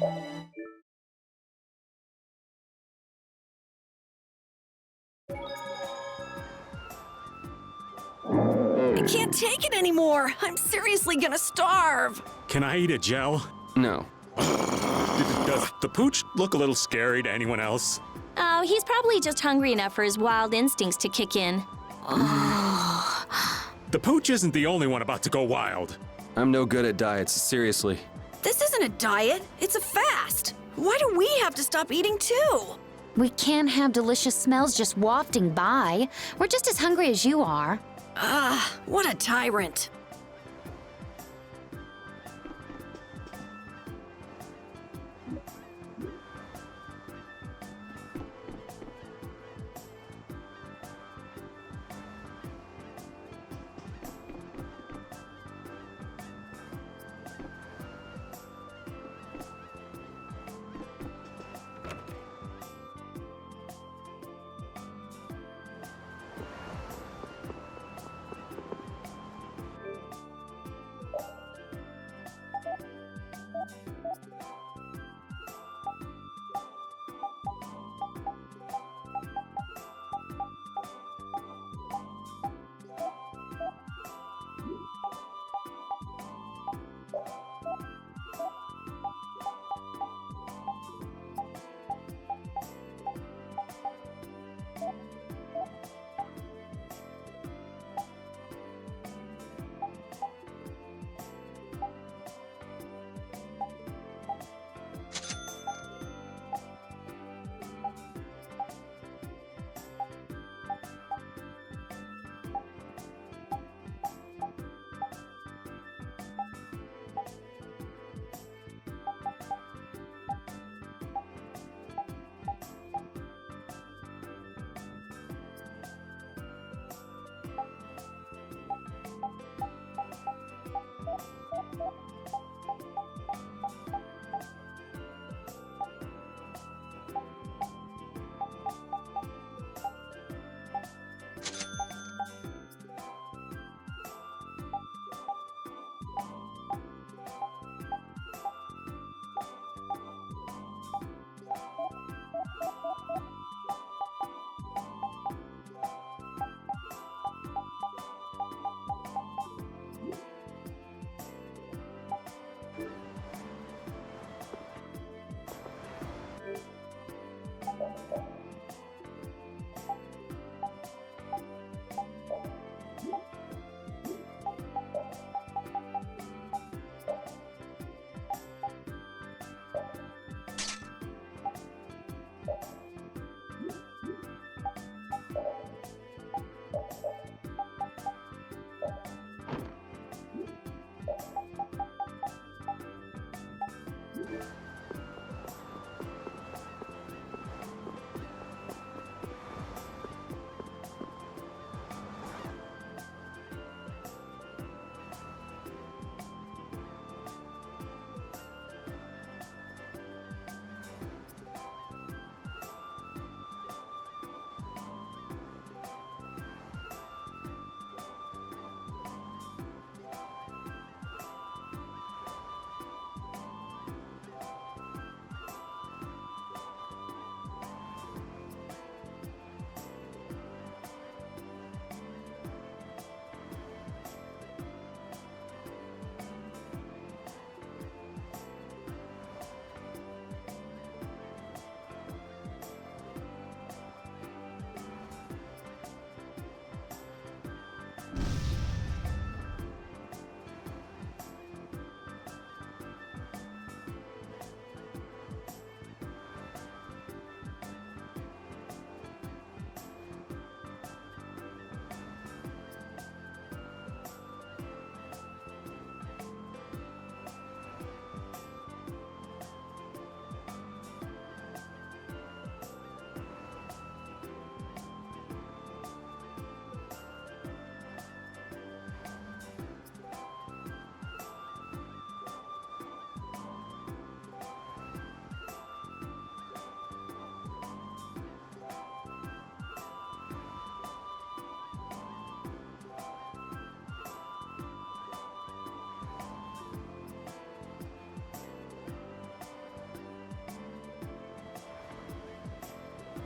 I can't take it anymore. I'm seriously gonna starve. Can I eat a gel? No. Does the pooch look a little scary to anyone else? Oh, he's probably just hungry enough for his wild instincts to kick in. The pooch isn't the only one about to go wild. I'm no good at diets, seriously. This isn't a diet, it's a fast. Why do we have to stop eating too? We can't have delicious smells just wafting by. We're just as hungry as you are. What a tyrant.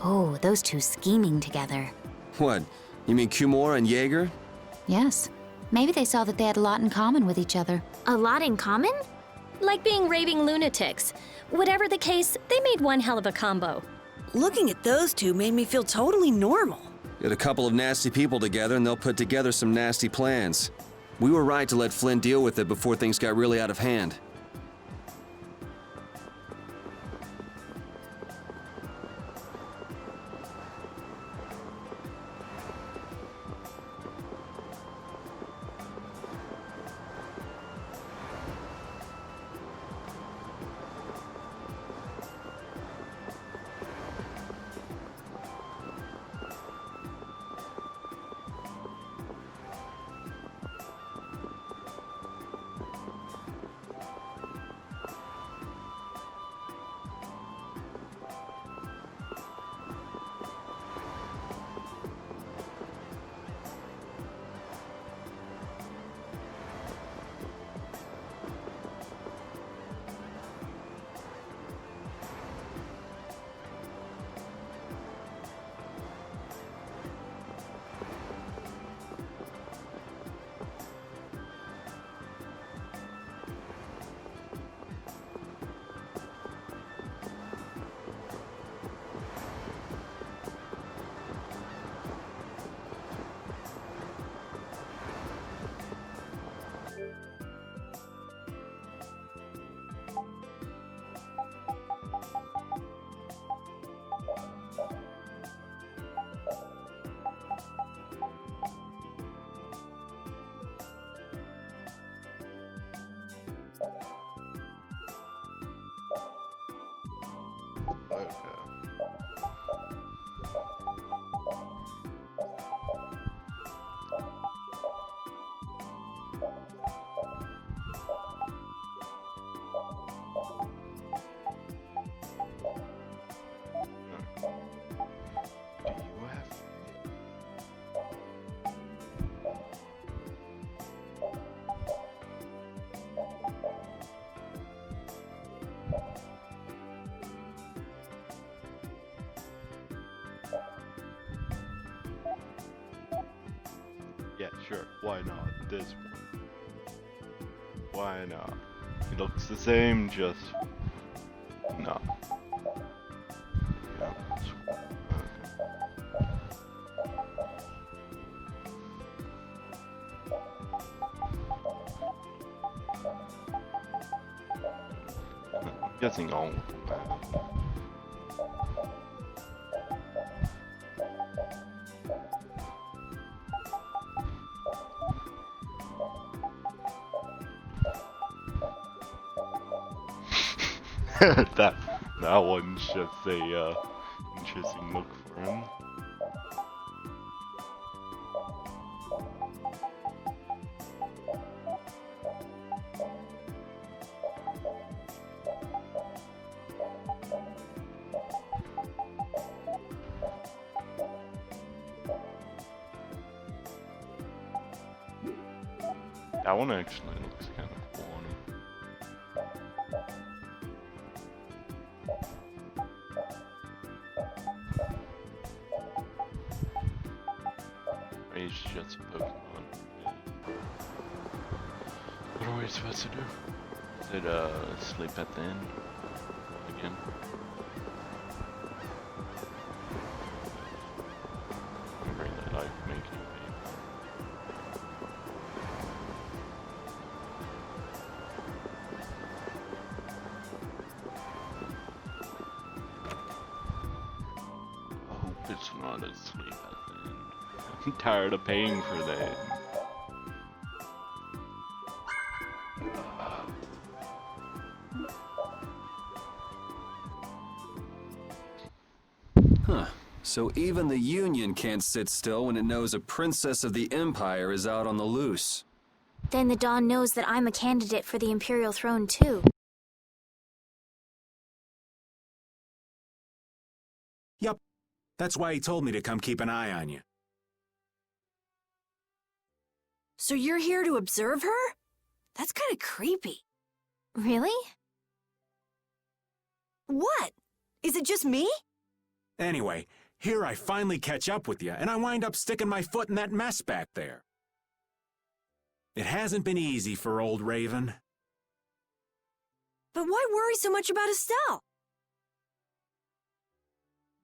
Oh, those two scheming together. What? You mean Kumora and Jaeger? Yes. Maybe they saw that they had a lot in common with each other. A lot in common? Like being raving lunatics. Whatever the case, they made one hell of a combo. Looking at those two made me feel totally normal. Get a couple of nasty people together and they'll put together some nasty plans. We were right to let Flynn deal with it before things got really out of hand. Yeah, sure. Why not? This one. Why not? It looks the same, just no. Yeah, this one. Okay. I'm guessing all of them have. that one's just a interesting look for him. That one actually looks kind of cool on him. He's just a Pokemon. What are we supposed to do? Is it sleep at the end? Again? I really like making paper. I hope it's not asleep at the end. I'm tired of paying for that. Huh. So even the Union can't sit still when it knows a princess of the Empire is out on the loose. Then the Dawn knows that I'm a candidate for the Imperial throne too. Yup. That's why he told me to come keep an eye on you. So you're here to observe her? That's kind of creepy. Really? What? Is it just me? Anyway, here I finally catch up with you, and I wind up sticking my foot in that mess back there. It hasn't been easy for old Raven. But why worry so much about Estelle?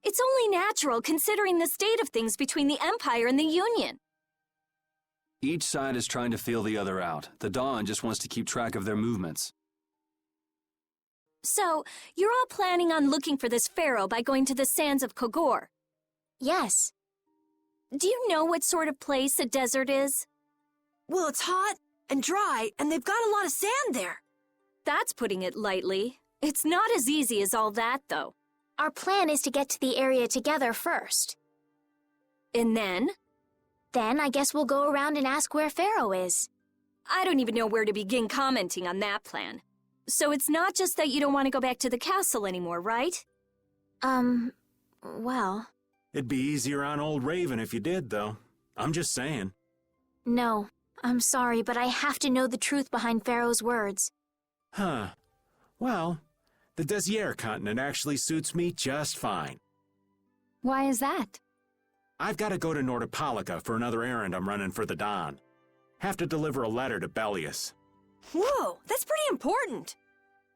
It's only natural considering the state of things between the Empire and the Union. Each side is trying to feel the other out. The Dawn just wants to keep track of their movements. So, you're all planning on looking for this pharaoh by going to the sands of Kogor. Yes. Do you know what sort of place a desert is? Well, it's hot and dry, and they've got a lot of sand there. That's putting it lightly. It's not as easy as all that, though. Our plan is to get to the area together first. And then? Then I guess we'll go around and ask where Pharaoh is. I don't even know where to begin commenting on that plan. So it's not just that you don't want to go back to the castle anymore, right? Well... It'd be easier on old Raven if you did, though. I'm just saying. No, I'm sorry, but I have to know the truth behind Pharaoh's words. Huh. Well, the Desier continent actually suits me just fine. Why is that? I've got to go to Nordopolica for another errand I'm running for the Don. Have to deliver a letter to Bellius. Whoa, that's pretty important.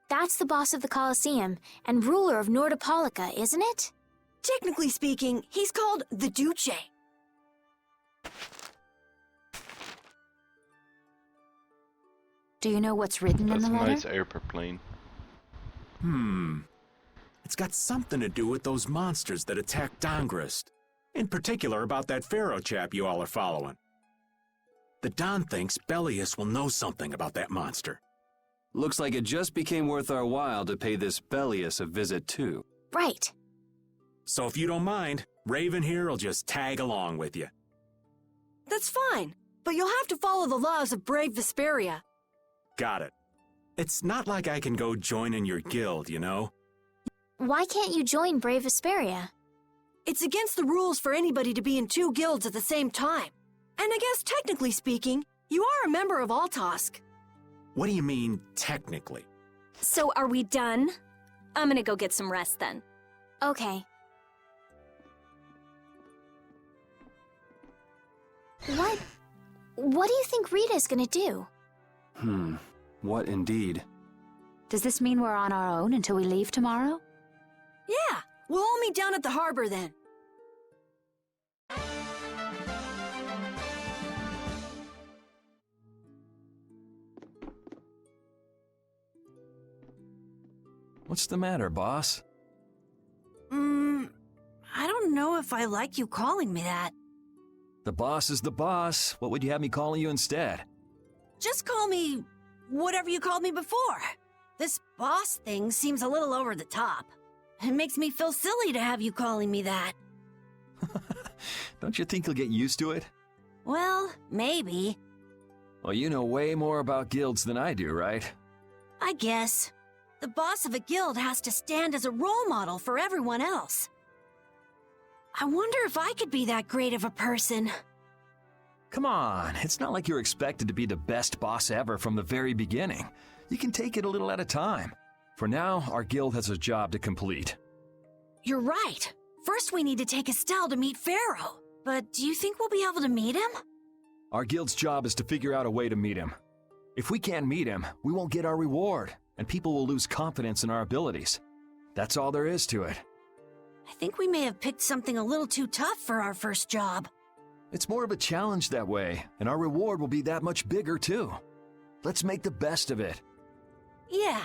That's the boss of the Colosseum and ruler of Nordopolica, isn't it? Technically speaking, he's called the Duce. Do you know what's written in That's the a letter? nice airplane. It's got something to do with those monsters that attacked Dongrist. In particular about that Pharaoh chap you all are following. The Don thinks Bellius will know something about that monster. Looks like it just became worth our while to pay this Bellius a visit too. Right. So if you don't mind, Raven here will just tag along with you. That's fine, but you'll have to follow the laws of brave Vesperia. Got it. It's not like I can go join in your guild, you know? Why can't you join Brave Vesperia? It's against the rules for anybody to be in two guilds at the same time. And I guess technically speaking, you are a member of Altosk. What do you mean, technically? So are we done? I'm gonna go get some rest then. Okay. What do you think Rita's gonna do? What indeed? Does this mean we're on our own until we leave tomorrow? Yeah, we'll all meet down at the harbor then. What's the matter, boss? I don't know if I like you calling me that. The boss is the boss. What would you have me calling you instead? Just call me whatever you called me before. This boss thing seems a little over the top. It makes me feel silly to have you calling me that. Don't you think you'll get used to it? Well, maybe. Well, you know way more about guilds than I do, right? I guess. The boss of a guild has to stand as a role model for everyone else. I wonder if I could be that great of a person. Come on, it's not like you're expected to be the best boss ever from the very beginning. You can take it a little at a time. For now, our guild has a job to complete. You're right. First we need to take Estelle to meet Pharaoh. But do you think we'll be able to meet him? Our guild's job is to figure out a way to meet him. If we can't meet him, we won't get our reward, and people will lose confidence in our abilities. That's all there is to it. I think we may have picked something a little too tough for our first job. It's more of a challenge that way, and our reward will be that much bigger too. Let's make the best of it. Yeah.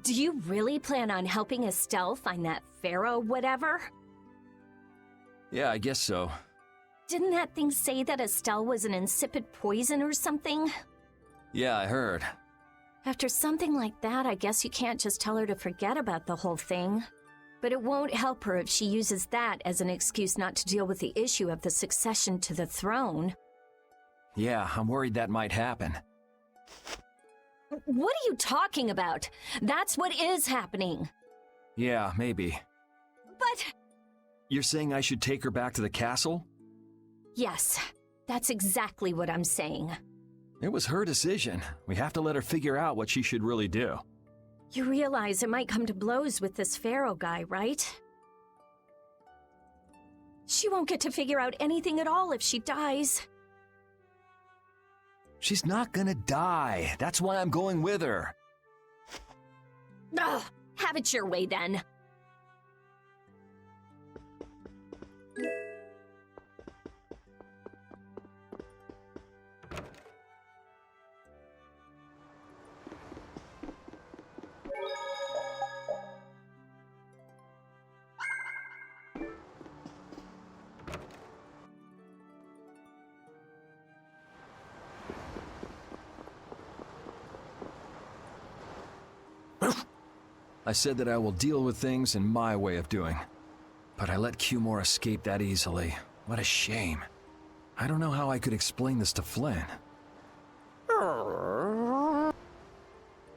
Do you really plan on helping Estelle find that pharaoh whatever? Yeah, I guess so. Didn't that thing say that Estelle was an insipid poison or something? Yeah, I heard. After something like that, I guess you can't just tell her to forget about the whole thing. But it won't help her if she uses that as an excuse not to deal with the issue of the succession to the throne. Yeah, I'm worried that might happen. What are you talking about? That's what is happening. Yeah, maybe. But... You're saying I should take her back to the castle? Yes, that's exactly what I'm saying. It was her decision. We have to let her figure out what she should really do. You realize it might come to blows with this Pharaoh guy, right? She won't get to figure out anything at all if she dies. She's not gonna die. That's why I'm going with her. Ugh, have it your way then. I said that I will deal with things in my way of doing. But I let Cumore escape that easily. What a shame. I don't know how I could explain this to Flynn.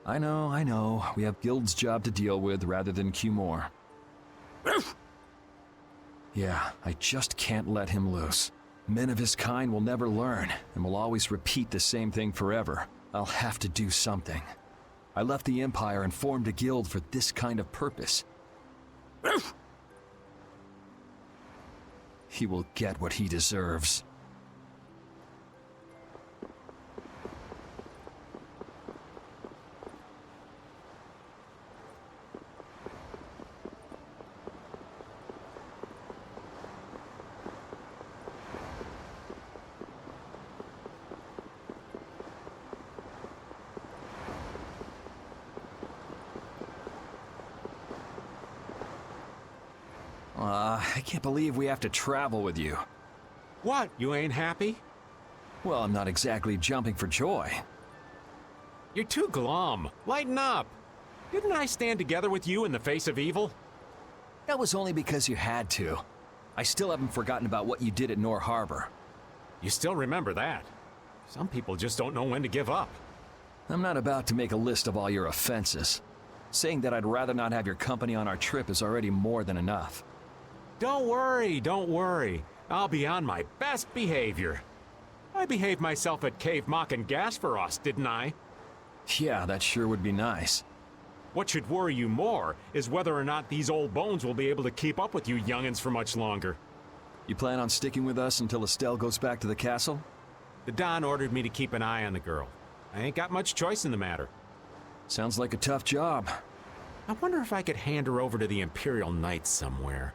I know. We have Guild's job to deal with rather than Cumore. Yeah, I just can't let him loose. Men of his kind will never learn, and will always repeat the same thing forever. I'll have to do something. I left the Empire and formed a guild for this kind of purpose. He will get what he deserves. I can't believe we have to travel with you. What, you ain't happy? Well, I'm not exactly jumping for joy. You're too glum. Lighten up. Didn't I stand together with you in the face of evil? That was only because you had to. I still haven't forgotten about what you did at Nor Harbor. You still remember that. Some people just don't know when to give up. I'm not about to make a list of all your offenses. Saying that I'd rather not have your company on our trip is already more than enough. Don't worry. I'll be on my best behavior. I behaved myself at Cave Mock and Gasperos, didn't I? Yeah, that sure would be nice. What should worry you more is whether or not these old bones will be able to keep up with you youngins for much longer. You plan on sticking with us until Estelle goes back to the castle? The Don ordered me to keep an eye on the girl. I ain't got much choice in the matter. Sounds like a tough job. I wonder if I could hand her over to the Imperial Knights somewhere.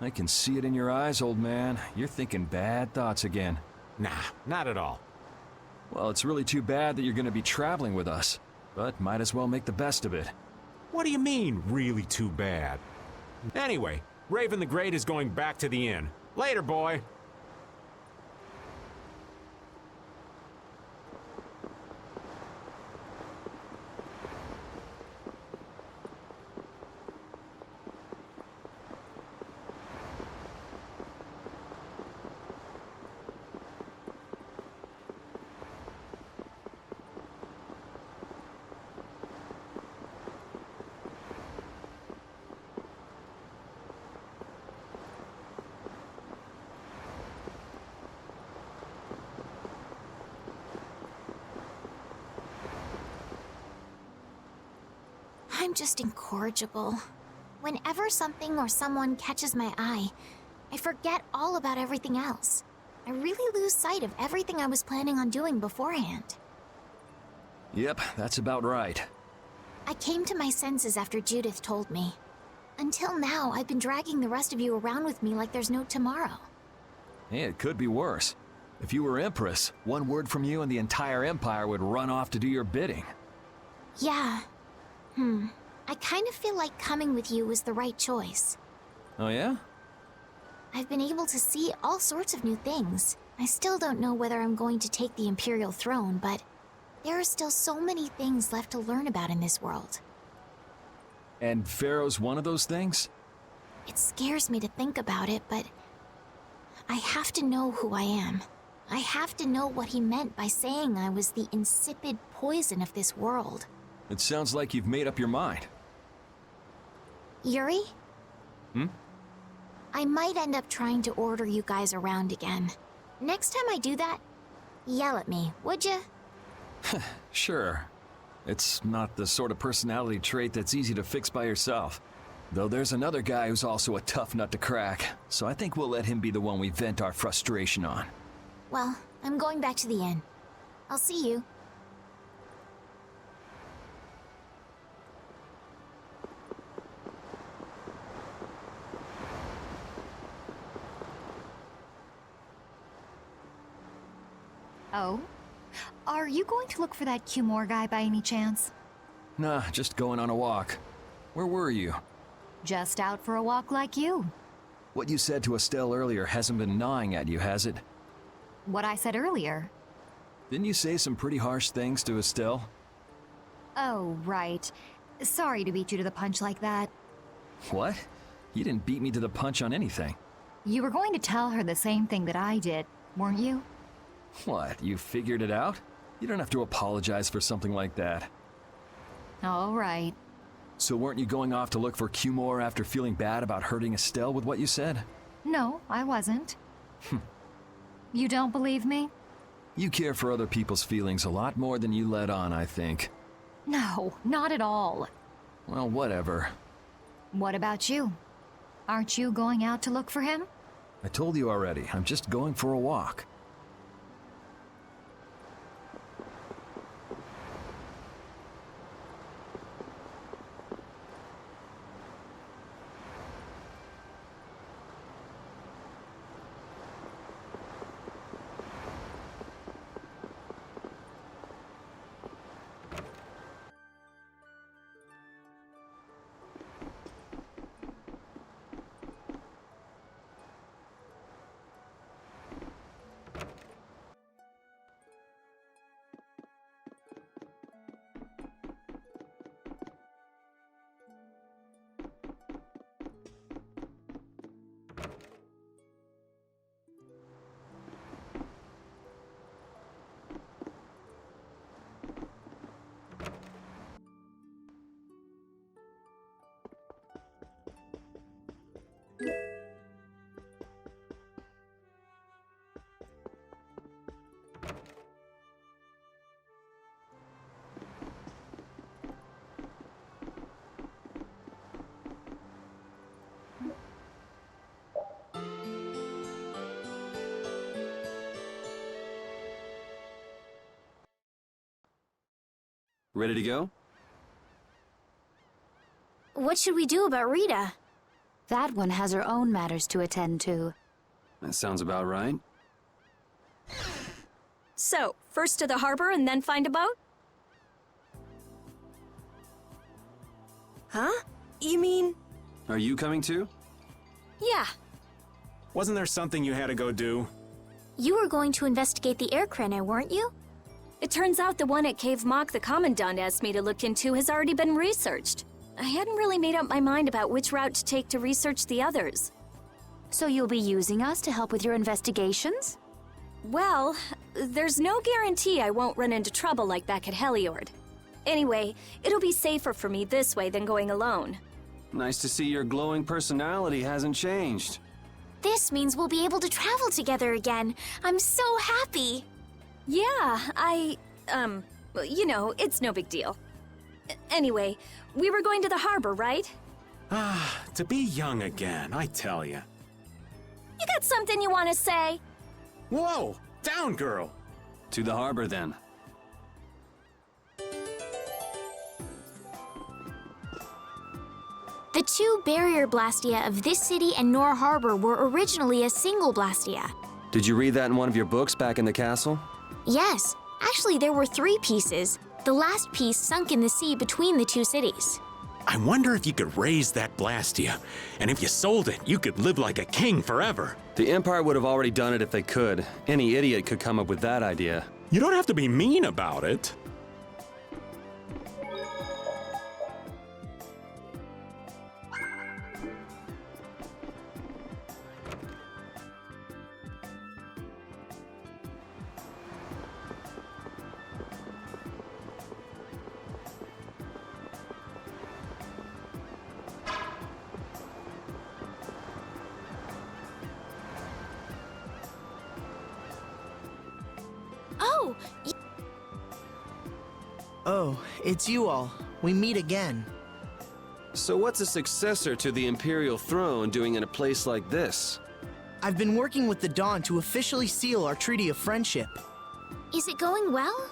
I can see it in your eyes, old man. You're thinking bad thoughts again. Nah, not at all. Well, it's really too bad that you're going to be traveling with us, but might as well make the best of it. What do you mean, really too bad? Anyway, Raven the Great is going back to the inn. Later, boy. I'm just incorrigible. Whenever something or someone catches my eye, I forget all about everything else. I really lose sight of everything I was planning on doing beforehand. Yep, that's about right. I came to my senses after Judith told me. Until now, I've been dragging the rest of you around with me like there's no tomorrow. Hey, it could be worse. If you were Empress, one word from you and the entire Empire would run off to do your bidding. Yeah. I kind of feel like coming with you was the right choice. Oh yeah? I've been able to see all sorts of new things. I still don't know whether I'm going to take the Imperial throne, but there are still so many things left to learn about in this world. And Pharaoh's one of those things? It scares me to think about it, but I have to know who I am. I have to know what he meant by saying I was the insipid poison of this world. It sounds like you've made up your mind. Yuri? I might end up trying to order you guys around again. Next time I do that, yell at me, would ya? Sure. It's not the sort of personality trait that's easy to fix by yourself. Though there's another guy who's also a tough nut to crack, so I think we'll let him be the one we vent our frustration on. Well, I'm going back to the inn. I'll see you. Oh? Are you going to look for that Cumore guy by any chance? Nah, just going on a walk. Where were you? Just out for a walk like you. What you said to Estelle earlier hasn't been gnawing at you, has it? What I said earlier. Didn't you say some pretty harsh things to Estelle? Oh, right. Sorry to beat you to the punch like that. What? You didn't beat me to the punch on anything. You were going to tell her the same thing that I did, weren't you? What, you figured it out? You don't have to apologize for something like that. All right. So weren't you going off to look for Cumore after feeling bad about hurting Estelle with what you said? No, I wasn't. You don't believe me? You care for other people's feelings a lot more than you let on, I think. No, not at all. Well, whatever. What about you? Aren't you going out to look for him? I told you already, I'm just going for a walk. Ready to go? What should we do about Rita? That one has her own matters to attend to. That sounds about right. So, first to the harbor and then find a boat? Huh? You mean... Are you coming too? Yeah. Wasn't there something you had to go do? You were going to investigate the air craner, weren't you? It turns out the one at Cave Mock the Commandant asked me to look into has already been researched. I hadn't really made up my mind about which route to take to research the others. So you'll be using us to help with your investigations? Well, there's no guarantee I won't run into trouble like back at Heliord. Anyway, it'll be safer for me this way than going alone. Nice to see your glowing personality hasn't changed. This means we'll be able to travel together again. I'm so happy. Yeah, you know, it's no big deal. Anyway, we were going to the harbor, right? Ah, to be young again, I tell ya. You got something you want to say? Whoa! Down, girl! To the harbor, then. The two barrier blastia of this city and Nor Harbor were originally a single blastia. Did you read that in one of your books back in the castle? Yes, actually there were 3 pieces. The last piece sunk in the sea between the 2 cities. I wonder if you could raise that Blastia, and if you sold it, you could live like a king forever. The Empire would have already done it if they could. Any idiot could come up with that idea. You don't have to be mean about it. Oh, it's you all. We meet again. So what's a successor to the Imperial throne doing in a place like this? I've been working with the Dawn to officially seal our Treaty of Friendship. Is it going well?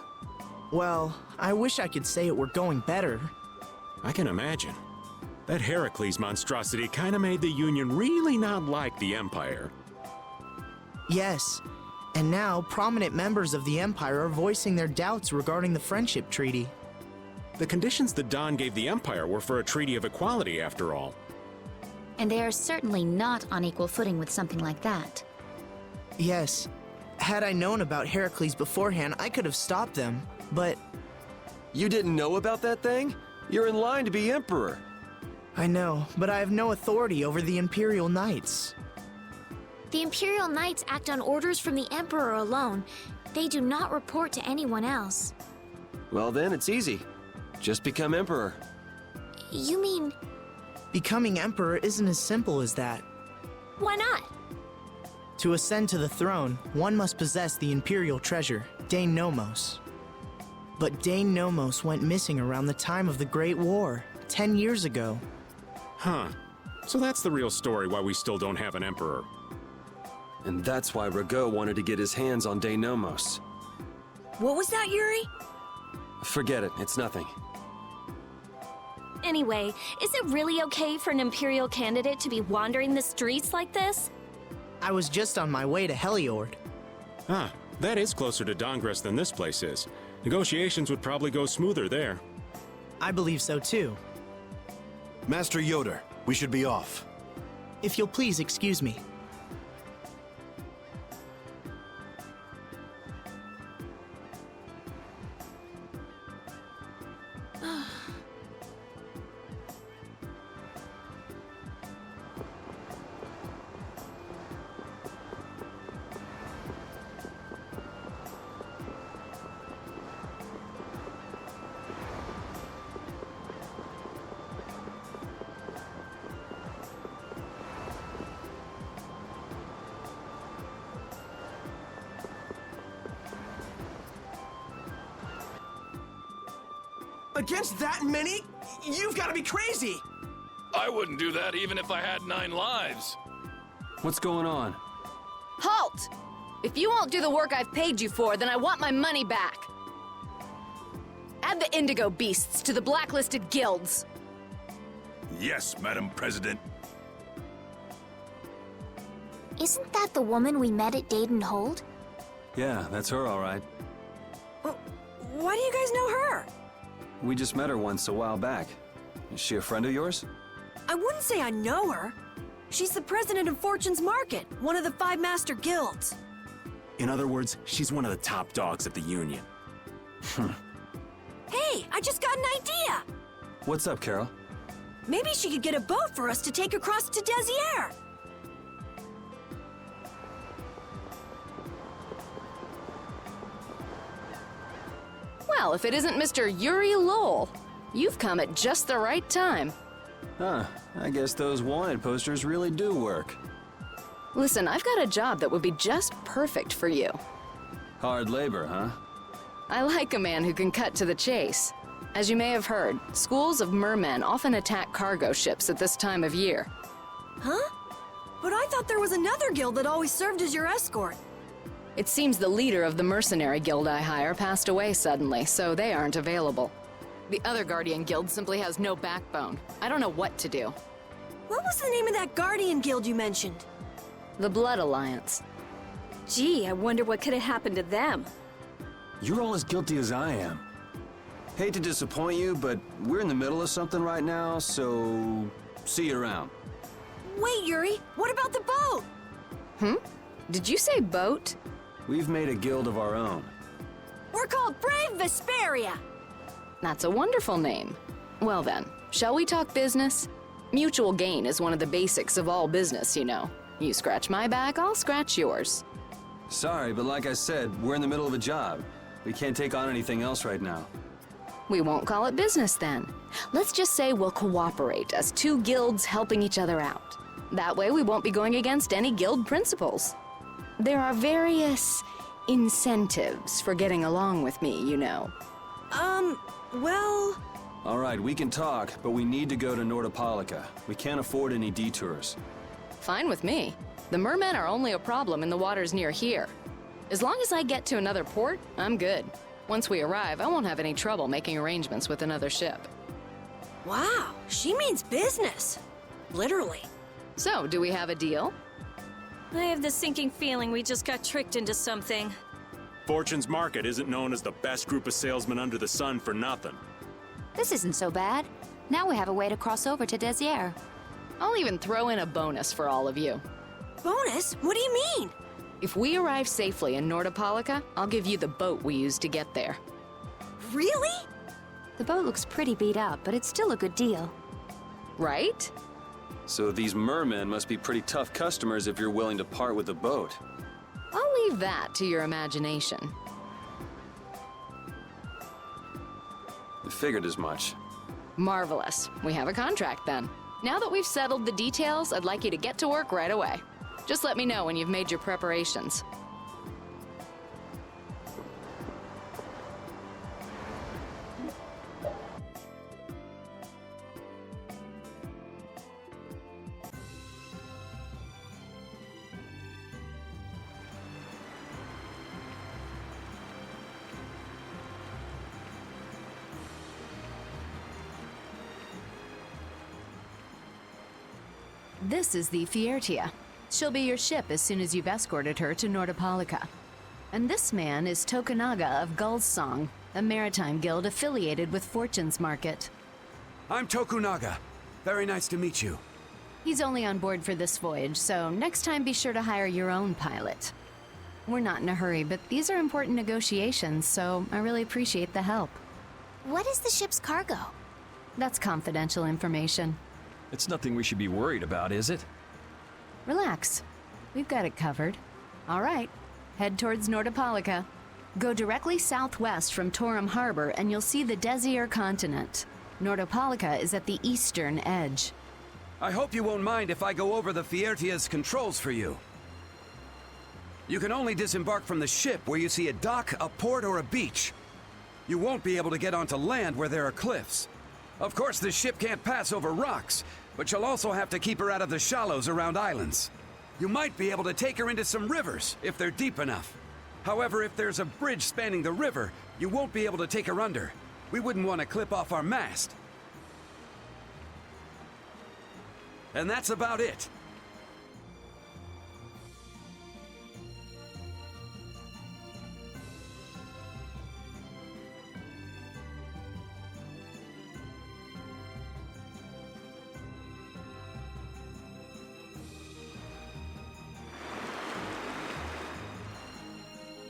Well, I wish I could say it were going better. I can imagine. That Heracles monstrosity kinda made the Union really not like the Empire. Yes, and now prominent members of the Empire are voicing their doubts regarding the Friendship Treaty. The conditions the Dawn gave the Empire were for a treaty of equality, after all. And they are certainly not on equal footing with something like that. Yes, had I known about Heracles beforehand, I could have stopped them, but... You didn't know about that thing? You're in line to be Emperor. I know, but I have no authority over the Imperial Knights. The Imperial Knights act on orders from the Emperor alone. They do not report to anyone else. Well then, it's easy. Just become Emperor. You mean... Becoming Emperor isn't as simple as that. Why not? To ascend to the throne, one must possess the Imperial treasure, Dane Nomos. But Dane Nomos went missing around the time of the Great War, 10 years ago. Huh. So that's the real story why we still don't have an Emperor. And that's why Rago wanted to get his hands on Dane Nomos. What was that, Yuri? Forget it, it's nothing. Anyway, is it really okay for an Imperial candidate to be wandering the streets like this? I was just on my way to Heliord. Ah, that is closer to Dongress than this place is. Negotiations would probably go smoother there. I believe so too. Master Yoder, we should be off. If you'll please excuse me. Against that many? You've got to be crazy! I wouldn't do that even if I had 9 lives. What's going on? Halt! If you won't do the work I've paid you for, then I want my money back. Add the Indigo Beasts to the blacklisted guilds. Yes, Madam President. Isn't that the woman we met at Dayton Hold? Yeah, that's her all right. Why do you guys know her? We just met her once a while back. Is she a friend of yours? I wouldn't say I know her. She's the president of Fortune's Market, one of the 5 master guilds. In other words, she's one of the top dogs at the Union. Hey, I just got an idea! What's up, Carol? Maybe she could get a boat for us to take across to Desier. Well, if it isn't Mr. Yuri Lowell, you've come at just the right time. Huh, I guess those wanted posters really do work. Listen, I've got a job that would be just perfect for you. Hard labor, huh? I like a man who can cut to the chase. As you may have heard, schools of mermen often attack cargo ships at this time of year. Huh? But I thought there was another guild that always served as your escort. It seems the leader of the mercenary guild I hire passed away suddenly, so they aren't available. The other Guardian guild simply has no backbone. I don't know what to do. What was the name of that Guardian guild you mentioned? The Blood Alliance. Gee, I wonder what could have happened to them. You're all as guilty as I am. Hate to disappoint you, but we're in the middle of something right now, so see you around. Wait, Yuri, what about the boat? Did you say boat? We've made a guild of our own. We're called Brave Vesperia. That's a wonderful name. Well then, shall we talk business? Mutual gain is one of the basics of all business, you know. You scratch my back, I'll scratch yours. Sorry, but like I said, we're in the middle of a job. We can't take on anything else right now. We won't call it business then. Let's just say we'll cooperate as 2 guilds helping each other out. That way we won't be going against any guild principles. There are various incentives for getting along with me, you know. Well... All right, we can talk, but we need to go to Nordopolica. We can't afford any detours. Fine with me. The mermen are only a problem in the waters near here. As long as I get to another port, I'm good. Once we arrive, I won't have any trouble making arrangements with another ship. Wow, she means business. Literally. So, do we have a deal? I have the sinking feeling we just got tricked into something. Fortune's Market isn't known as the best group of salesmen under the sun for nothing. This isn't so bad. Now we have a way to cross over to Desier. I'll even throw in a bonus for all of you. Bonus? What do you mean? If we arrive safely in Nordopolica, I'll give you the boat we used to get there. Really? The boat looks pretty beat up, but it's still a good deal. Right? So these mermen must be pretty tough customers if you're willing to part with the boat. I'll leave that to your imagination. I figured as much. Marvelous. We have a contract then. Now that we've settled the details, I'd like you to get to work right away. Just let me know when you've made your preparations. This is the Fiertia. She'll be your ship as soon as you've escorted her to Nordopolica. And this man is Tokunaga of Gull's Song, a maritime guild affiliated with Fortune's Market. I'm Tokunaga. Very nice to meet you. He's only on board for this voyage, so next time be sure to hire your own pilot. We're not in a hurry, but these are important negotiations, so I really appreciate the help. What is the ship's cargo? That's confidential information. It's nothing we should be worried about, is it? Relax. We've got it covered. All right. Head towards Nordopolica. Go directly southwest from Torum Harbor and you'll see the Desier continent. Nordopolica is at the eastern edge. I hope you won't mind if I go over the Fiertia's controls for you. You can only disembark from the ship where you see a dock, a port, or a beach. You won't be able to get onto land where there are cliffs. Of course, the ship can't pass over rocks, but you'll also have to keep her out of the shallows around islands. You might be able to take her into some rivers, if they're deep enough. However, if there's a bridge spanning the river, you won't be able to take her under. We wouldn't want to clip off our mast. And that's about it.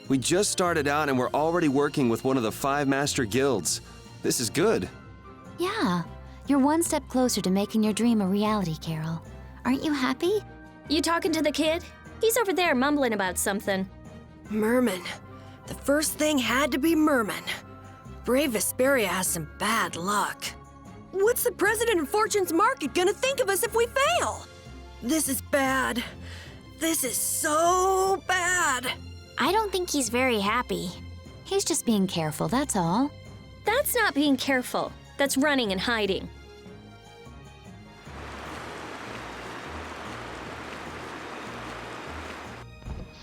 We just started out and we're already working with one of the 5 master guilds. This is good. Yeah, you're one step closer to making your dream a reality, Carol. Aren't you happy? You talking to the kid? He's over there mumbling about something. Merman. The first thing had to be Merman. Brave Vesperia has some bad luck. What's the president of Fortune's Market gonna think of us if we fail? This is bad. This is so bad. I don't think he's very happy. He's just being careful, that's all. That's not being careful. That's running and hiding.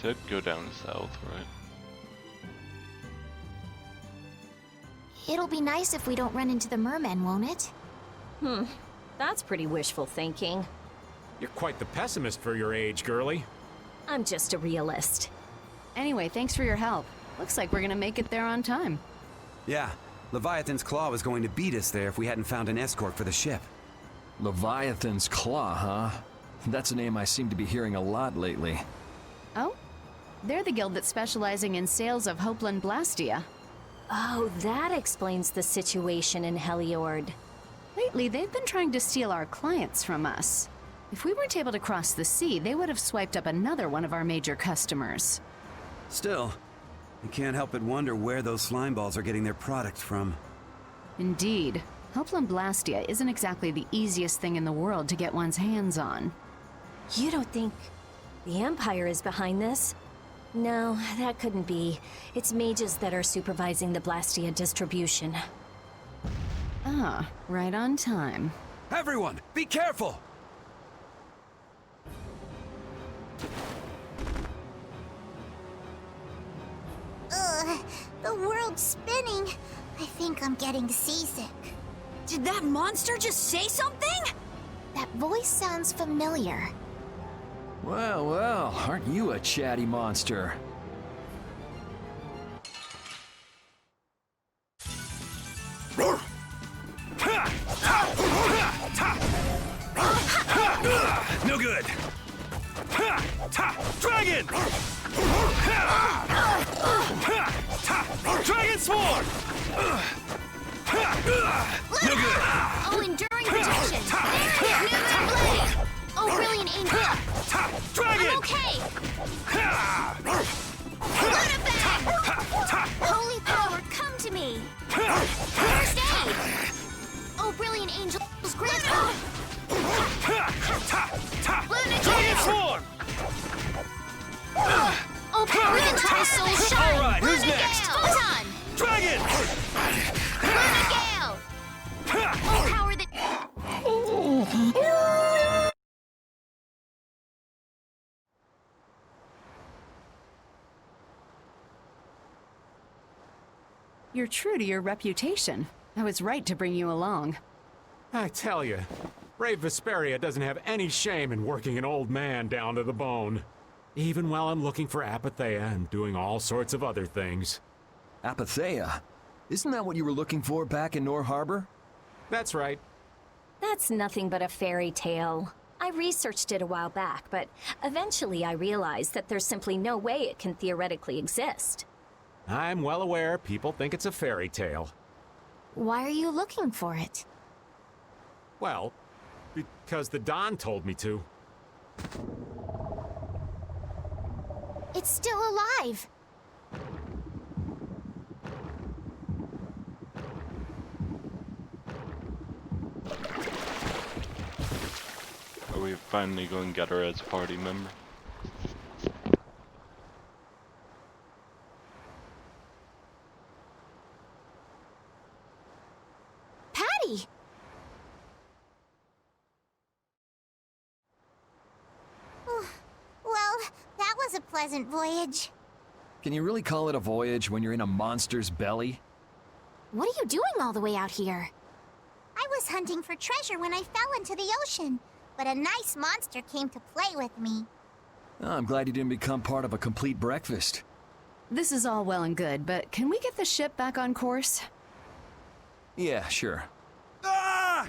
Said go down south, right? It'll be nice if we don't run into the mermen, won't it? That's pretty wishful thinking. You're quite the pessimist for your age, girlie. I'm just a realist. Anyway, thanks for your help. Looks like we're gonna make it there on time. Yeah, Leviathan's Claw was going to beat us there if we hadn't found an escort for the ship. Leviathan's Claw, huh? That's a name I seem to be hearing a lot lately. Oh? They're the guild that's specializing in sales of Hopeland Blastia. Oh, that explains the situation in Heliord. Lately, they've been trying to steal our clients from us. If we weren't able to cross the sea, they would have swiped up another one of our major customers. Still, you can't help but wonder where those slime balls are getting their product from. Indeed. Hopeland Blastia isn't exactly the easiest thing in the world to get one's hands on. You don't think the Empire is behind this? No, that couldn't be. It's mages that are supervising the Blastia distribution. Ah, right on time. Everyone, be careful! Ugh, the world's spinning. I think I'm getting seasick. Did that monster just say something? That voice sounds familiar. Well, well, aren't you a chatty monster? No good. Dragon! Dragon Swarm! No good. Oh, enduring protection. New blade. Oh, brilliant angel. Dragon! I'm okay. Lunabag! Holy power, come to me. First aid. Oh, brilliant angels, grant. Dragon Swarm! Oh, power control soul shine. All right, who's next? Photon. Dragon! Luna Gale. Oh, power that. You're true to your reputation. I was right to bring you along. I tell you, brave Vesperia doesn't have any shame in working an old man down to the bone. Even while I'm looking for Apatheia and doing all sorts of other things. Apatheia? Isn't that what you were looking for back in Nor Harbor? That's right. That's nothing but a fairy tale. I researched it a while back, but eventually I realized that there's simply no way it can theoretically exist. I'm well aware people think it's a fairy tale. Why are you looking for it? Well, because the Don told me to. It's still alive. Are we finally going to get her as a party member? Patty! Well, that was a pleasant voyage. Can you really call it a voyage when you're in a monster's belly? What are you doing all the way out here? I was hunting for treasure when I fell into the ocean, but a nice monster came to play with me. Oh, I'm glad you didn't become part of a complete breakfast. This is all well and good, but can we get the ship back on course? Yeah, sure. Ah!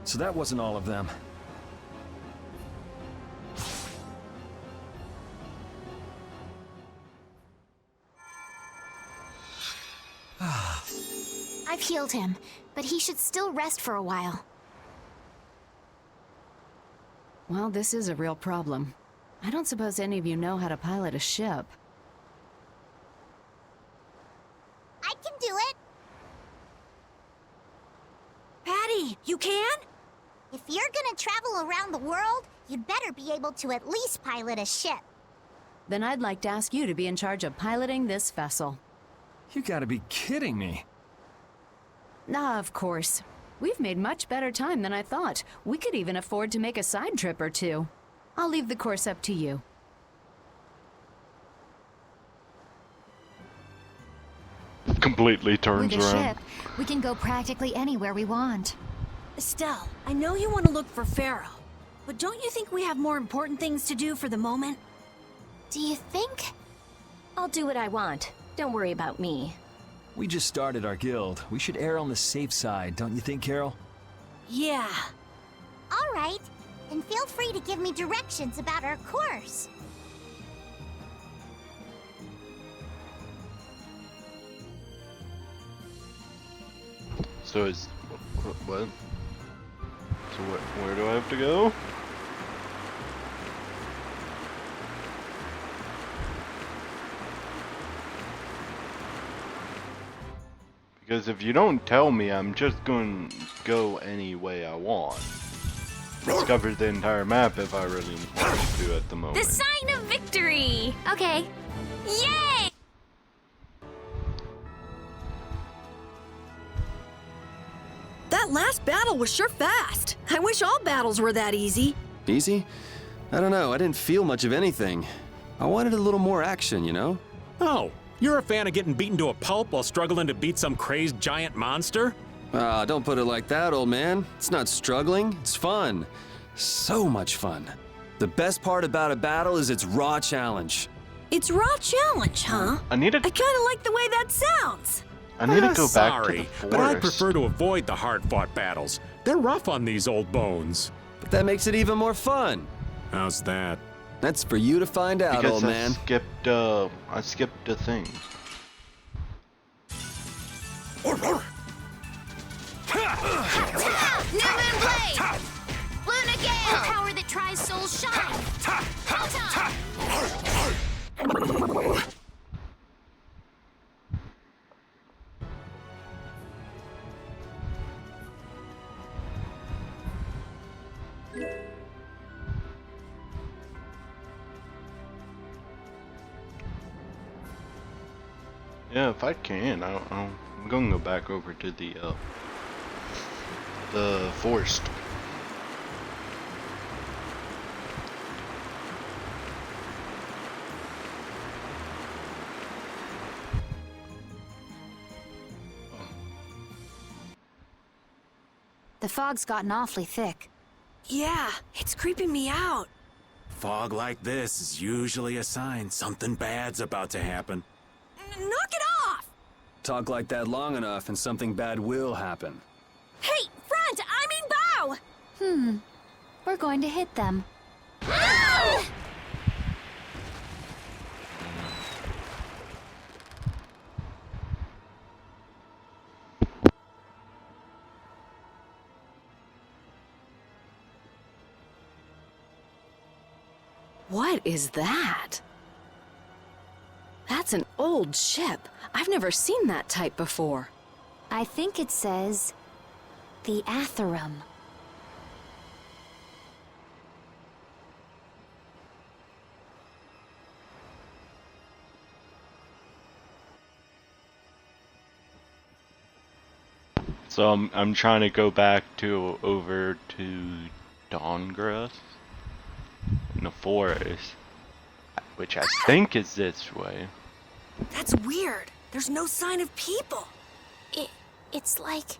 So that wasn't all of them. I've healed him, but he should still rest for a while. Well, this is a real problem. I don't suppose any of you know how to pilot a ship. I can do it! Patty, you can? If you're gonna travel around the world, you'd better be able to at least pilot a ship. Then I'd like to ask you to be in charge of piloting this vessel. You gotta be kidding me. Ah, of course. We've made much better time than I thought. We could even afford to make a side trip or two. I'll leave the course up to you. Completely turns With a around. ship, we can go practically anywhere we want. Estelle, I know you want to look for Pharaoh, but don't you think we have more important things to do for the moment? Do you think? I'll do what I want. Don't worry about me. We just started our guild. We should err on the safe side, don't you think, Carol? Yeah. All right, then feel free to give me directions about our course. So is what? So where do I have to go? Because if you don't tell me, I'm just going to go any way I want. discover the entire map if I really wanted to at the moment. The sign of victory! Okay. Yay! That last battle was sure fast. I wish all battles were that easy. Easy? I don't know, I didn't feel much of anything. I wanted a little more action, you know? Oh, you're a fan of getting beaten to a pulp while struggling to beat some crazed giant monster? Ah, don't put it like that, old man. It's not struggling, it's fun. So much fun. The best part about a battle is its raw challenge. It's raw challenge, huh? I need to. I kind of like the way that sounds. I need to go back to Sorry, the forest. but I prefer to avoid the hard-fought battles. They're rough on these old bones. But that makes it even more fun. How's that? That's for you to find out, because old man. I skipped a thing. New Moon Blade! Luna Gale! The power that tries souls shine! Photon! Yeah, if I can, I'm gonna go back over to the forest. The fog's gotten awfully thick. Yeah, it's creeping me out. Fog like this is usually a sign something bad's about to happen. Knock it off! Talk like that long enough and something bad will happen. Hey, front! I mean bow! We're going to hit them. What is that? That's an old ship. I've never seen that type before. I think it says the Atherum. So I'm trying to go back over to Dawngrass in the forest, which I think is this way. That's weird. There's no sign of people. It's like...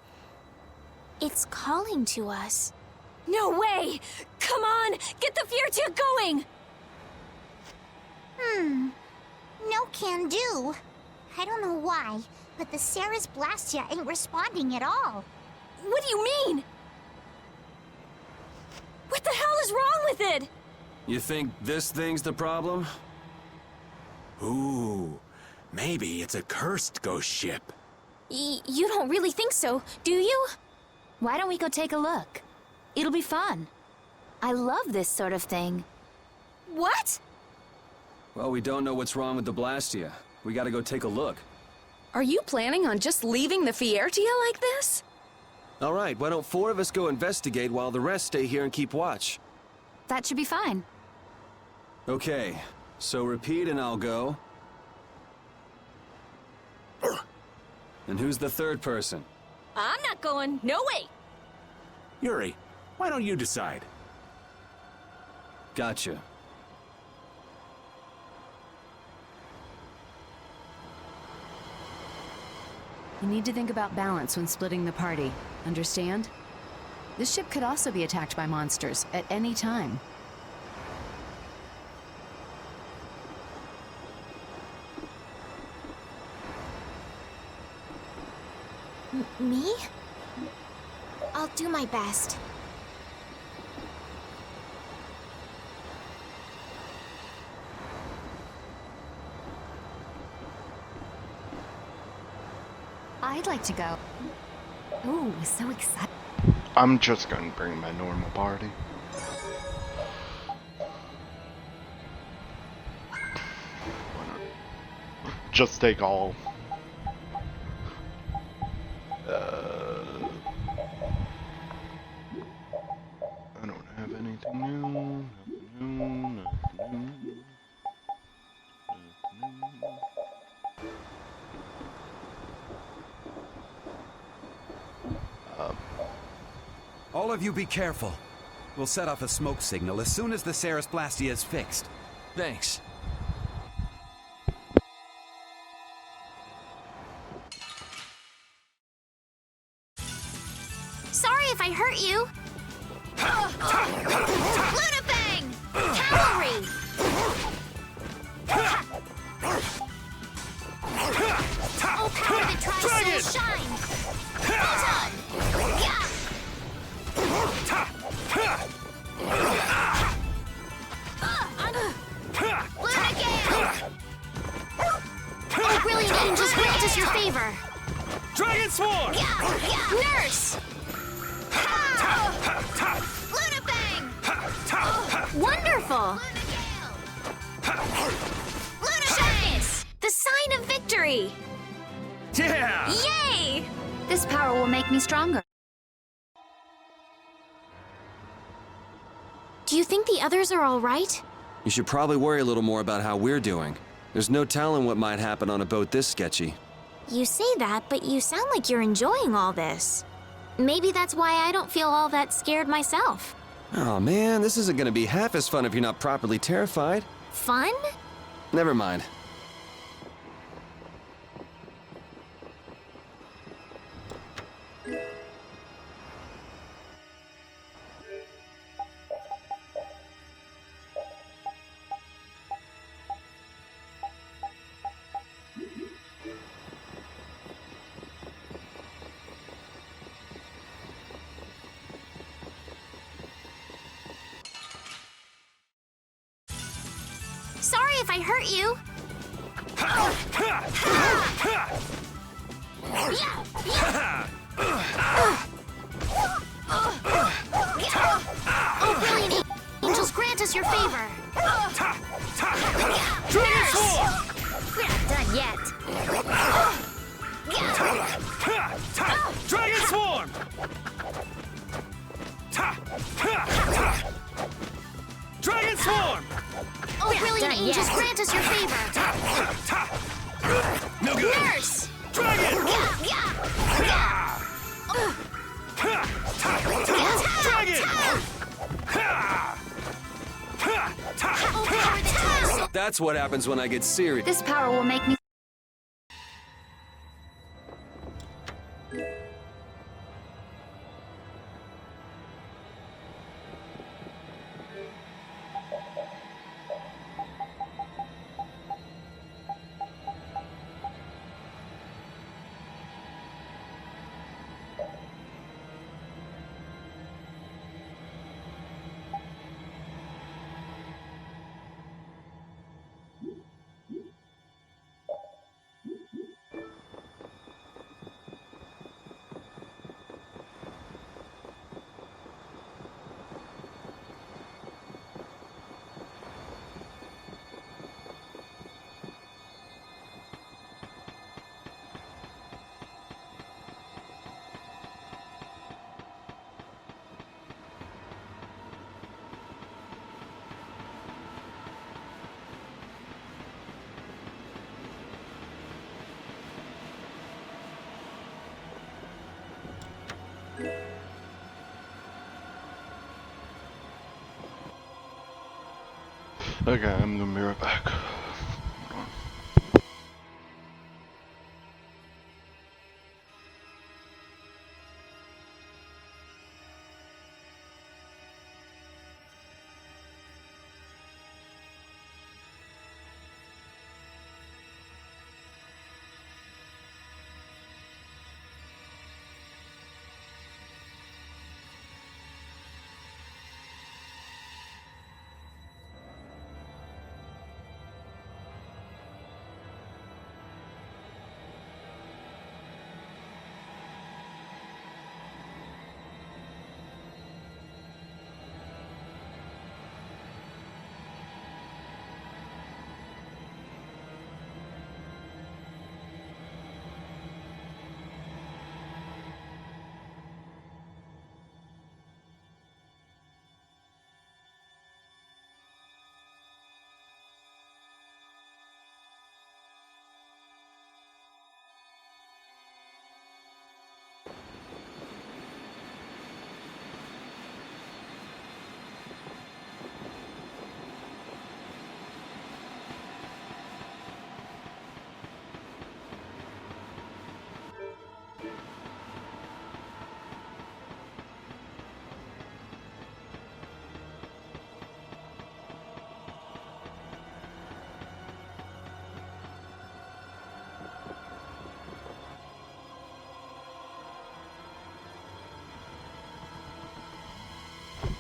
it's calling to us. No way! Come on! Get the Fiertia going! No can do. I don't know why, but the Ceres Blastia ain't responding at all. What do you mean? What the hell is wrong with it? You think this thing's the problem? Ooh, maybe it's a cursed ghost ship. You don't really think so, do you? Why don't we go take a look? It'll be fun. I love this sort of thing. What? Well, we don't know what's wrong with the Blastia. We gotta go take a look. Are you planning on just leaving the Fiertia like this? All right, why don't 4 of us go investigate while the rest stay here and keep watch? That should be fine. Okay, so repeat and I'll go. And who's the third person? I'm not going. No way. Yuri, why don't you decide? Gotcha. You need to think about balance when splitting the party. Understand? This ship could also be attacked by monsters at any time. Me? I'll do my best. I'd like to go. Ooh, so excited. I'm just gonna bring my normal party. Just take all. I don't All of you be careful. We'll set off a smoke signal as soon as the Ceres Blastia is fixed. Thanks. Sorry if I hurt you. Lunafang! Cavalry! Oh, power that tries to shine! Photon! Yeah! Lunagale! Oh, brilliant angels, grant us your favor! Dragon Swarm! Nurse! Lunafang! Wonderful! Lunashines! The sign of victory! Yeah! Yay! This power will make me stronger. Do you think the others are all right? You should probably worry a little more about how we're doing. There's no telling what might happen on a boat this sketchy. You say that, but you sound like you're enjoying all this. Maybe that's why I don't feel all that scared myself. Oh man, this isn't gonna be half as fun if you're not properly terrified. Fun? Never mind. Sorry if I hurt you. Oh, brilliant angels, grant us your favor. We're not done yet. Dragon Swarm! Dragon Swarm! Oh, brilliant angels, grant us your favor. No good! Nurse! Dragon! That's what happens when I get serious. This power will make me... Okay, I'm gonna be right back.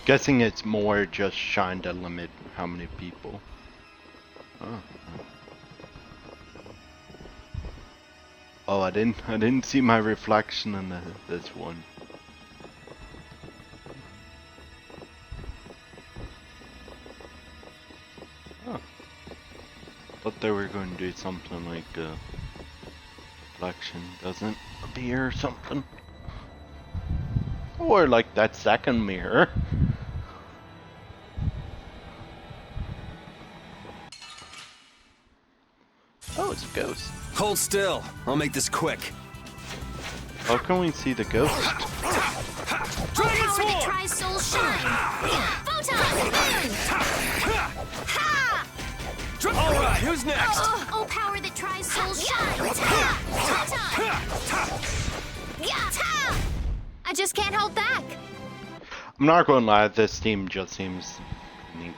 Guessing it's more just trying to limit how many people. Oh. Oh, I didn't see my reflection in this one. Oh. Thought they were going to do something like reflection doesn't appear or something. Or like that second mirror. Oh, it's a ghost. Hold still. I'll make this quick. How can we see the ghost? Dragon Sword! That tries soul shine! Photon! Ha! Alright, who's next? Oh, power that tries soul shine! Photon! I just can't hold back! I'm not going to lie, this team just seems neat.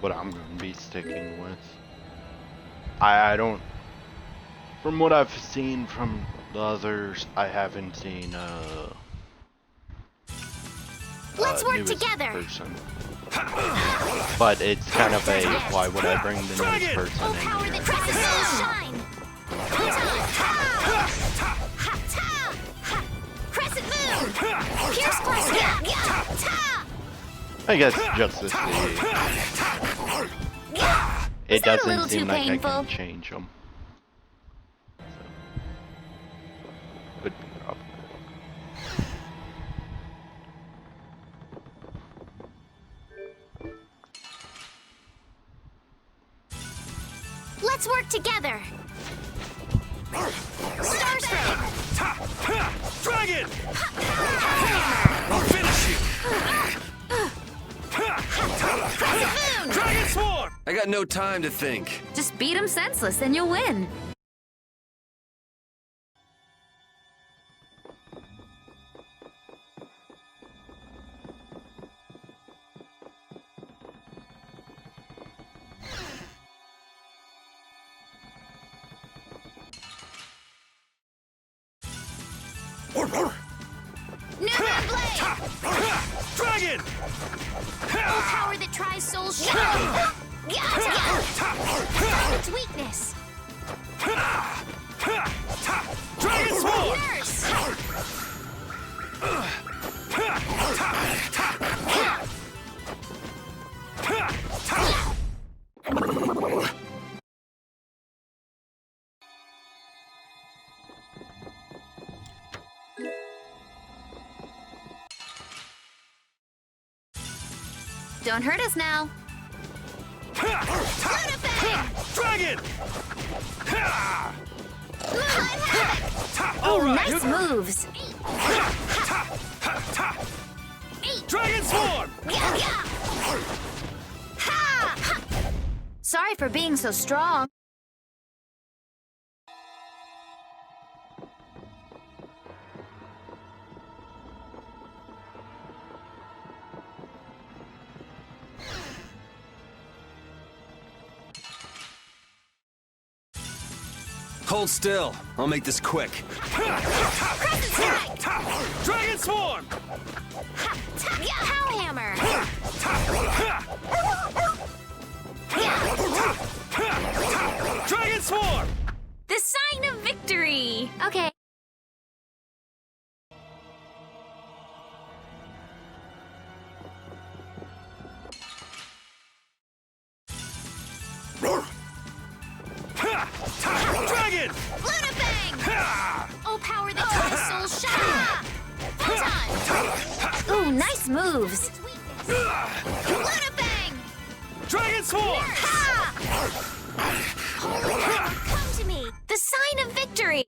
What I'm going to be sticking with. I don't... From what I've seen from the others, I haven't seen Let's work together. Person. But it's kind of a why would I bring the newest person in Power here? that tries soul shine! Crescent moon! Pierce question! I guess just to see. It doesn't seem like I can change them. So, could be a problem. Let's work together! Starstroke! Dragon! I'll finish you! Dragon Swarm! I got no time to think. Just beat him senseless and you'll win. Nuclear blade! Dragon! Oh, power that tries soul shine! Its weakness! Dragon Sword! Nurse! Don't hurt us now. Dragon! Oh, nice moves. Dragon Swarm! Sorry for being so strong. Hold still. I'll make this quick. Dragon Swarm! Power hammer! Dragon Swarm! The sign of victory! Okay. Dragon! Luna Fang! Oh, power that tries soul shine! Photon! Ooh, nice moves. Luna Fang! Dragon Swarm! Holy power, come to me! The sign of victory!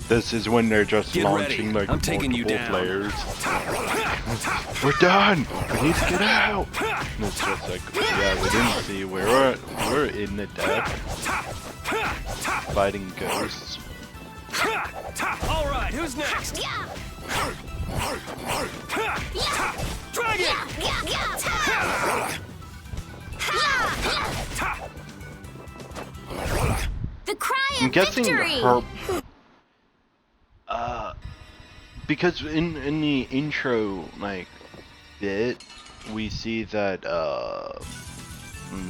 This is when they're just Get launching ready. like I'm taking you multiple down. flares. We're done. We need to get out. And it's just like, yeah, we didn't see. We're in the death, fighting ghosts. All right, who's next? Dragon! The cry I'm of guessing victory! her. Because in the intro like bit, we see that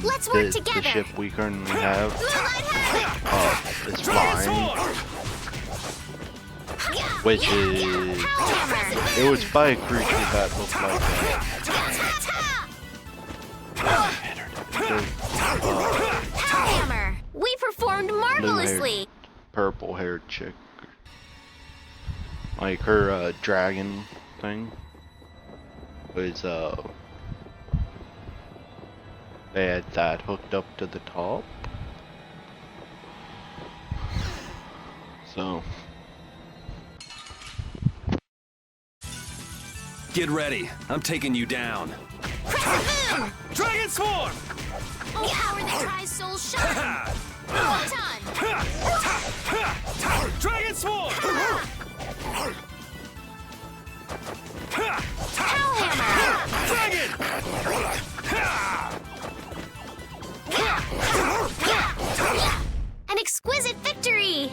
Let's work the together. ship we currently have is flying, which is it was by a creature that looked like Hammer! We performed marvelously! purple-haired chick, like her dragon thing was they had that hooked up to the top, so Get ready. I'm taking you down. Dragon Swarm! Oh, power that tries soul shine! One time! Dragon Swarm! Hellhammer! Dragon! An exquisite victory!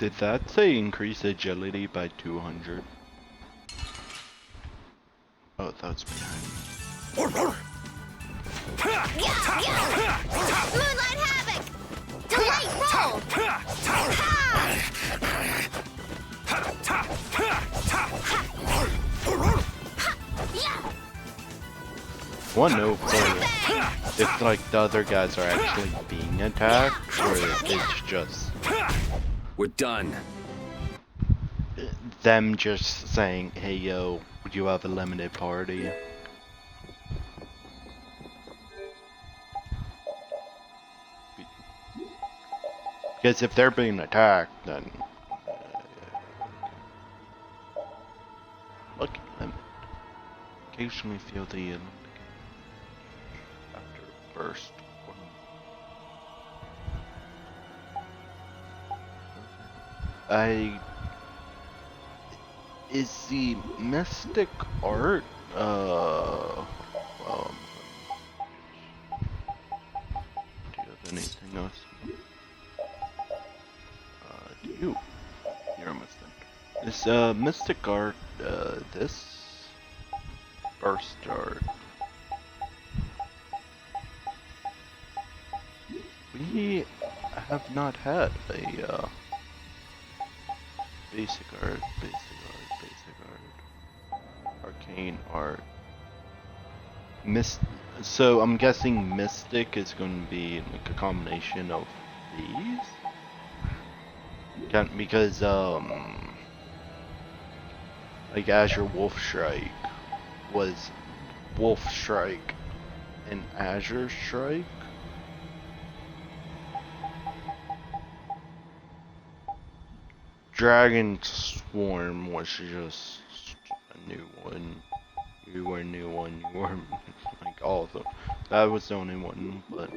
did that say increase agility by 200? Oh, that's behind me. Moonlight Havoc! Delight roll! One note if like the other guys are actually being attacked or if it's just We're done. them just saying, hey yo, would you have a limited party? Because if they're being attacked, then look at them. Occasionally feel the after burst. Is the mystic art well, do you have anything else? Do you? You're a mystic. Is mystic art this burst art? We have not had a basic art, arcane art. So I'm guessing mystic is going to be like a combination of these. Because like Azure Wolf Strike was Wolf Strike and Azure Strike. Dragon Swarm was just a new one. You were a new one. You were like all of them. That was the only one, but.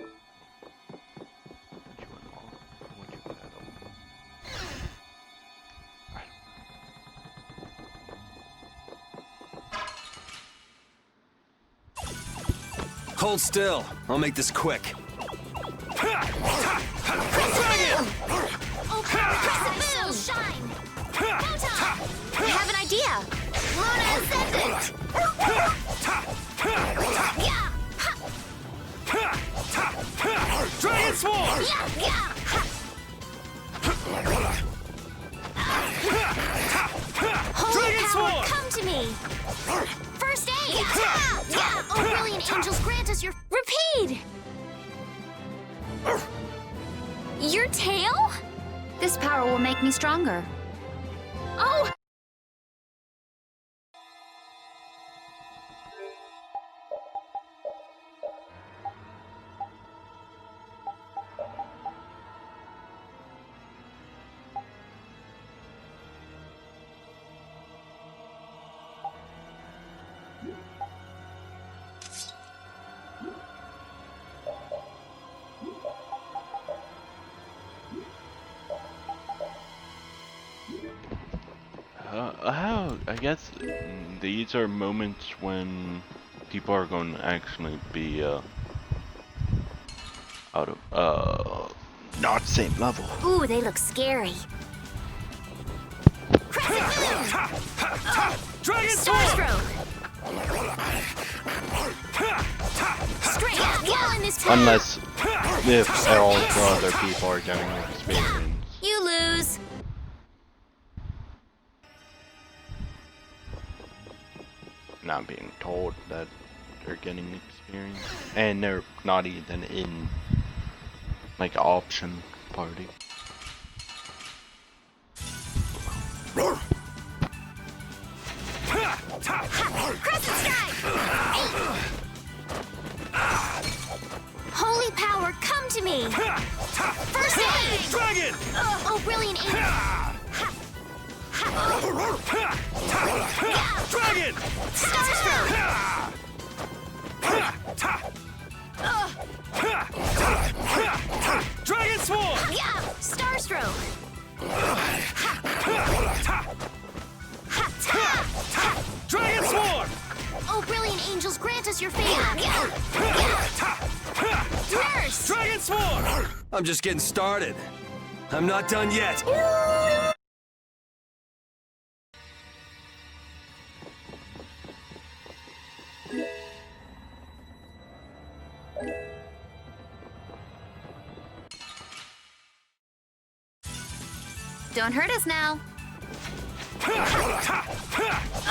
Hold still. I'll make this quick. Soul shine! Photon! I have an idea! Luna Ascendant! Dragon Swarm! Holy power, come to me! First aid! Oh, brilliant angels, grant us your... Repeat! Your tail? This power will make me stronger. Oh! I guess these are moments when people are going to actually be out of not same level. Ooh, they look scary. Dragon Starstroke! Straight up, in this time. Unless if all the other people are getting experience. You lose. Not being told that they're getting experience, and they're not even in like option party. Crescent Strike! Holy power, come to me! First aid! Dragon! Oh, brilliant angel! Dragon! Starstroke! Dragon Swarm! Starstroke! Dragon Swarm! Oh, brilliant angels, grant us your favor! Nurse! Dragon Swarm! I'm just getting started. I'm not done yet. Don't hurt us now.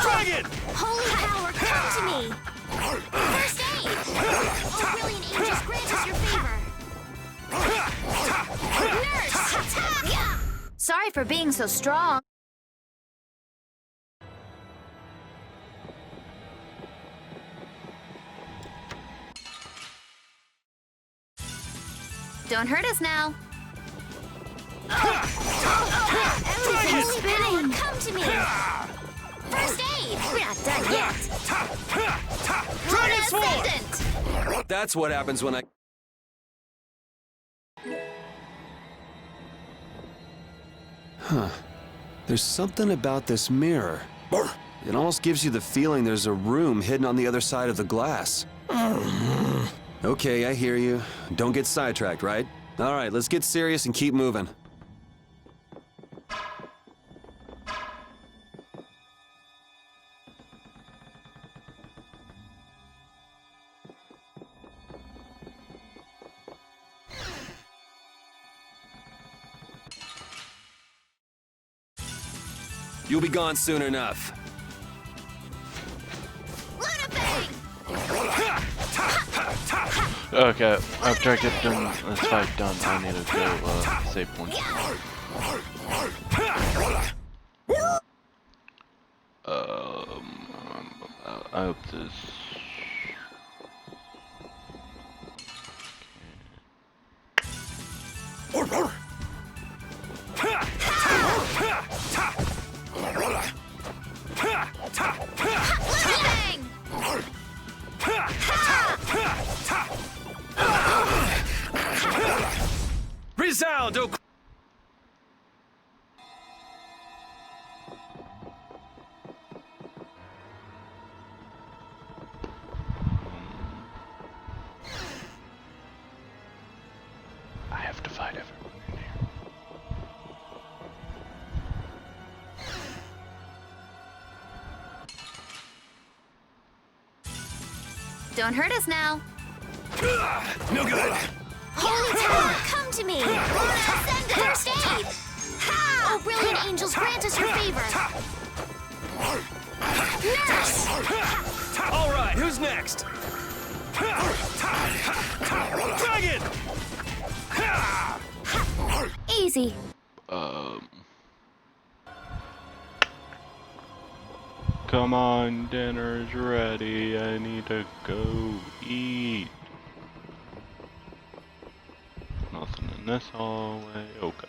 Dragon! Holy power, come to me! First aid! Oh, brilliant angels, grant us your favor! Nurse! Sorry for being so strong. Don't hurt us now. Everything's spinning! Come to me! First aid! We're not done yet! Dragon Ascendant! That's what happens when I... Huh. There's something about this mirror. It almost gives you the feeling there's a room hidden on the other side of the glass. Okay, I hear you. Don't get sidetracked, right? All right, let's get serious and keep moving. You'll be gone soon enough. Okay, after I get done this fight done, I need to go save point. I hope this. Resound, oh... I have to fight everyone in here. Don't hurt us now. No good! Holy power, come to me! First aid! Oh, brilliant angels, grant us your favor! Nurse! All right, who's next? Dragon! Easy. Come on, dinner's ready. I need to go eat. Nothing in this hallway. Okay.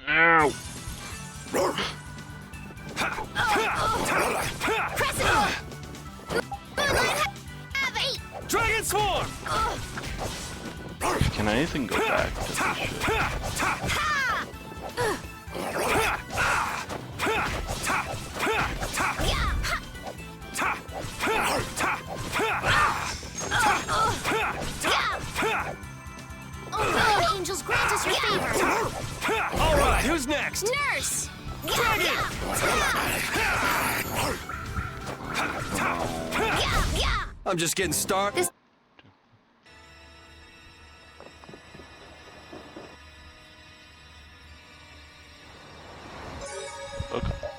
Ow! Dragon Swarm! Can I even go back to this shit? Angels, grant us your favor. All right, who's next? Nurse! Dragon! I'm just getting started. Okay.